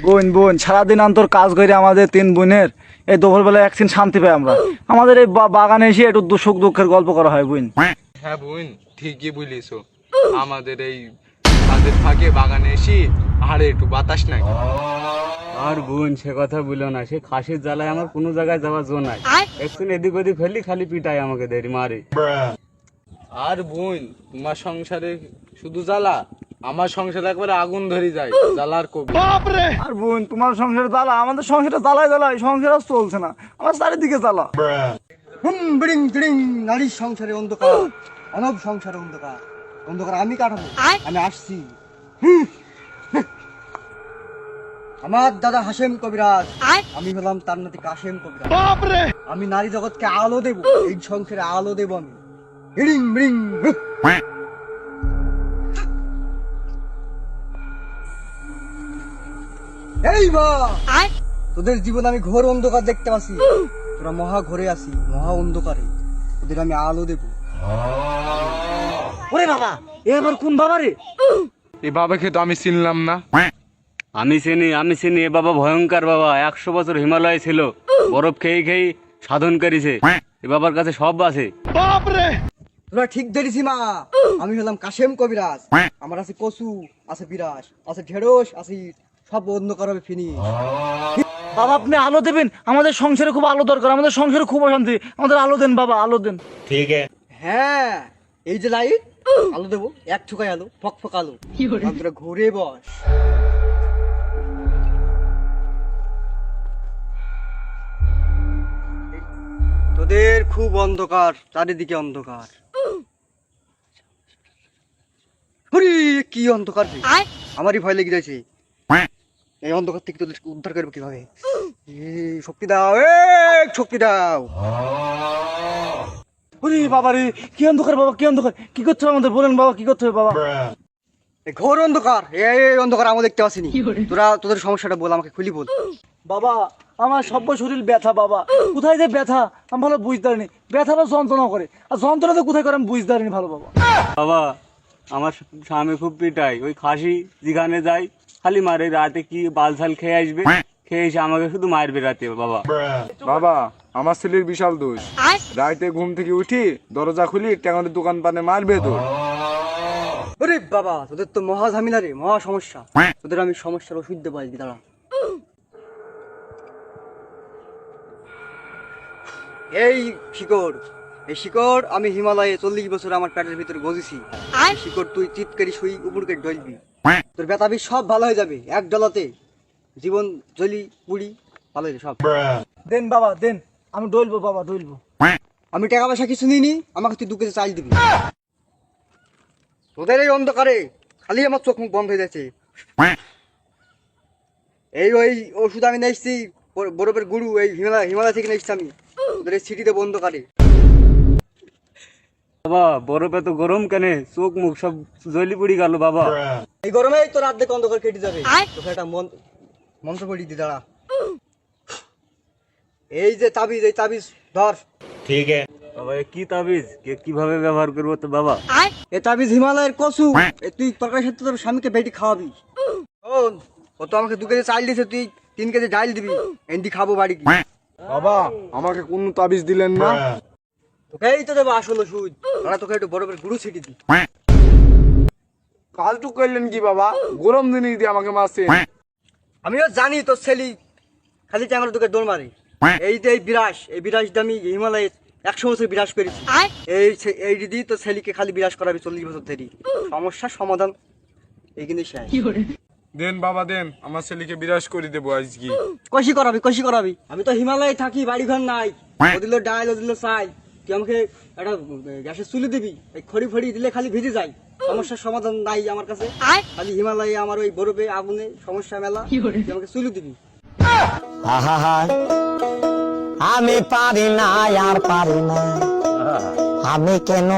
বোন বোন সারাদিন অন্তর কাজ করে আমাদের 3 বোনের এই দুপুরবেলা একদিন শান্তি পাই আমরা। আমাদের এই বাগানে এসে একটু সুখ দুঃখের গল্প করা হয় বোন। হ্যাঁ বোন, ঠিকই বলিস। আমাদের এই কাজের ফাঁকে বাগানে এসি আরে একটু বাতাস নাই। আর বোন সে কথা বলো না, সে খাসির জ্বালায় আমার কোনো জায়গায় যাওয়ার জো নাই। একটু এদিক ওদিক ফেললি খালি পিটাই আমাকে দেরি মারে। আর বোন তোমার সংসারে শুধু জ্বালা, আমার সংসারে একবারে আগুন ধরে যায় জ্বালার কবি। আর বোন তোমার সংসারে জ্বালা, আমাদের সংসারে জ্বালায় জ্বালায় সংসার আর চলছে না, আমার চারিদিকে জ্বালা। বিড়িং বিড়িং নারীর সংসারে অন্ধকার, অনব সংসারে অন্ধকার, অন্ধকার আমি কাটাবো, আমি আসছি। আমার দাদা হাশেম কবিরাজ, আমি হলাম তার নাতি কাশেম কবিরাজ। আমি নারী জগৎকে আলো দেব, এই সংসারে আলো দেব আমি। বিড়িং বিড়িং এই বা তোদের জীবন আমি ঘোর অন্ধকার দেখতে পাচ্ছি, তোরা মহা ঘোরে আসি, মহা অন্ধকারে ওদের আমি আলো দেব। ওরে বাবা, এ আবার কোন বাবা রে? এই বাবাকে তো আমি চিনলাম না। আমি চিনি এ বাবা ভয়ঙ্কর বাবা, 100 বছর হিমালয়ে ছিল, বরফ খেয়ে খেয়ে সাধন করেছে। এ বাবার কাছে সব আছে। তোরা ঠিক ধরেছি মা, আমি হলাম কাশেম কবিরাজ। আমার আছে কচু, আছে বিরাস, আছে ঢেঁড়স, আছে সব অন্ধকার হবে ফিনি। বাবা আপনি আলো দেবেন, আমাদের সংসারে খুব আলো দরকার, আমাদের সংসারে খুব অশান্তি, আমাদের আলো দেন বাবা, আলো দেন। হ্যাঁ এই যে লাইট, আলো দেবো, এক ঠুকাই আলো, ফক ফক আলো। তোরা ঘুরে বস। তোদের খুব অন্ধকার, চারিদিকে অন্ধকার। হরি কি অন্ধকার রে, আমারই ভয় লেগে যাচ্ছে। এই অন্ধকার থেকে তোদের উদ্ধার করবো কিভাবে? শক্তি দাও, শক্তি দাও। ওরে বাবা রে, কি অন্ধকার বাবা, কি অন্ধকার, কি করতে হবে আমাদের বলেন বাবা, কি করতে হবে বাবা? এই ঘোর অন্ধকার, এই অন্ধকার আমরা দেখতে পাচ্ছিনি। তোরা তোদের সমস্যাটা বল, আমাকে খুলি বল। বাবা আমার সব্য শরীর ব্যথা বাবা, কোথায় যে ব্যথা আমি ভালো বুঝতে পারিনি, ব্যথাটা যন্ত্রণা করে, আর যন্ত্রণা তো কোথায় করে আমি বুঝতে পারিনি ভালো বাবা। বাবা আমার স্বামী খুব পিটাই, ওই খাসি যেখানে যাই খালি মারে, রাতে কি বালছাল খেয়ে আসবে, খেয়ে এসে আমাকে শুধু মারবে রাতে। বাবা বাবা আমার ছেলের বিশাল দোষ, রাতে ঘুম থেকে উঠি দরজা খুলি ট্যাঙের দোকান পানে মারবে তো। ওরে বাবা তোদের তো মহা ঝামেলা রে, মহা সমস্যা। তোদের আমি সমস্যার ওষুধ দেবো আজকে, দাঁড়া। এই শিকড়, এই শিকড় আমি হিমালয়ে 40 বছর আমার পেটের ভিতরে গজিছি। এই শিকড় তুই চিৎকারি শুই উপরকে ঢলবি, তোর ব্যথাবি সব ভালো হয়ে যাবে এক ডলাতে। জীবন জলি পুড়ি ভালো হয়ে সব। দেন বাবা দেন, আমি ডলবো বাবা, ডলবো। আমি টাকা পয়সা কিছু নিইনি, আমাকে তুই 2 কেজি চাল দিবি। তোদের এই অন্ধকারে খালি আমার চোখ মুখ বন্ধ হয়ে যাচ্ছে। এই ওই ওষুধ আমি নিয়ে এসছি, বরফের গুরু, এই হিমালয় থেকে নিয়ে এসছি আমি। তোদের এই সিটিতে বন্ধকারে। বাবা বরফে তো গরম কেনে, চোখ মুখ সব জ্বলি পড়ি গেল বাবা। এই গরমেই তোর অর্ধেক অন্ধকার কেটে যাবে। তোকে একটা মন্ত্র পড়ি দি, দাঁড়া। এই যে তাবিজ, এই তাবিজ ধর। বাবা এ কি তাবিজ, কিভাবে ব্যবহার করবো তো বাবা? এই তাবিজ হিমালয়ের কচু, তুই তরকারির সাথে তোর স্বামীকে বেটি খাওয়াবি। শোন, ও তো আমাকে 2 কেজি চাল দিয়েছে, তুই 3 কেজি ডাল দিবি, এন্ডি খাবো বাড়ি কি। বাবা আমাকে কোন তাবিজ দিলেন না। তোকেই তো দেবো আসল ওষুধ, দাঁড়া তোকে একটু বরফের গুঁড়ো ছিটি দি। কাজটুক করলেন কি বাবা, গরম দিনে দিয়ে আমাকে মারছেন। আমিও জানি তোর ছেলে খালি ট্যাঙ্গার তোকে দৌড় মারে। এই যে এই বিরাস দামি হিমালয়ে 100 বছর বিরাস করেছি। এই দিদি তোর ছেলেকে খালি বিরাস করাবি 40 বছর ধরে। সমস্যার সমাধান এইখানে শেষ। দেন বাবা দেন, আমার ছেলেকে বিরাজ করে দেবো আজকে। কষি করাবি। আমি তো হিমালয়ে থাকি, বাড়ি ঘর নাই। ও দিল ডাল, ও দিল চাই, তুই আমাকে একটা গ্যাসের চুলি দিবি, এই খড়ি ফড়ি দিলে খালি ভিজে যায়। সমস্যার সমাধান নাই আমার কাছে, খালি হিমালয়ে আমার ওই বরফে আগুনে সমস্যা মেলা, তুই আমাকে চুলি দিবি। আমি পারি না আর পারি না, আমি কেন